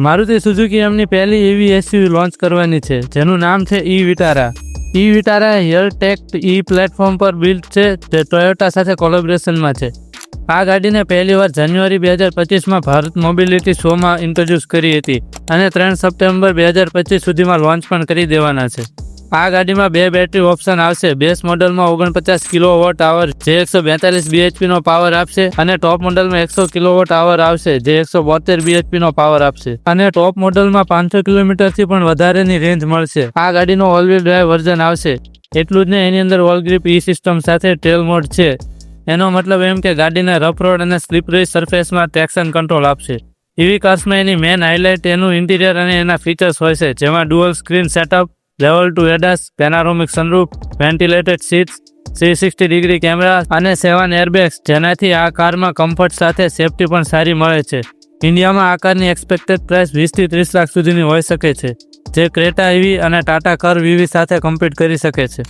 Maruti Suzuki એમની પહેલી EV SUV launch કરવાની છે, જેનું નામ છે e-Vitara. e-Vitara હેરટેક્ટ પ્લેટફોર્મ પર બિલ્ડ છે, જે ટોયોટા સાથે કોલેબોરેશનમાં છે. આ ગાડીને પહેલીવાર જાન્યુઆરી 2025માં ભારત મોબિલિટી શોમાં ઇન્ટ્રોડ્યુસ કરી હતી અને 3 સપ્ટેમ્બર 2025 સુધીમાં લોન્ચ પણ કરી દેવાના છે. આ ગાડીમાં 2 બેટરી ઓપ્શન આવશે. બેઝ મોડલમાં 49 કિલોવોટ આવર જે 142 bhp નો પાવર આપશે અને ટોપ મોડલમાં 100 કિલોવોટ આવર આવશે જે 172 bhp નો પાવર આપશે અને ટોપ મોડલમાં 500 કિલોમીટરથી પણ વધારેની રેન્જ મળશે. આ ગાડીનો ઓલ વ્હીલ ડ્રાઈવ વર્ઝન આવશે. એટલું જ નહીં, એની અંદર ઓલ ગ્રીપ સિસ્ટમ સાથે ટ્રેલ મોડ છે. એનો મતલબ એમ કે ગાડીને રફ રોડ અને સ્લીપરી સરફેસમાં ટ્રેક્શન કંટ્રોલ આપશે. EV કાર્સમાં એની મેઇન હાઇલાઇટ એનું ઇન્ટિરિયર અને એના ફીચર્સ હોય છે, જેમાં dual screen setup, level 2 ADAS, પેનારોમિક sunroof, ventilated seats, 360 degree camera અને 7 એરબેગ્સ, જેનાથી આ કારમાં કમ્ફર્ટ સાથે સેફટી પણ સારી મળે છે. ઇન્ડિયામાં આ કારની એક્સપેક્ટેડ પ્રાઇસ 20 થી 30 લાખ સુધીની હોઈ શકે છે, જે ક્રેટા EV અને ટાટા કર્વ EV સાથે કમ્પીટ કરી શકે છે.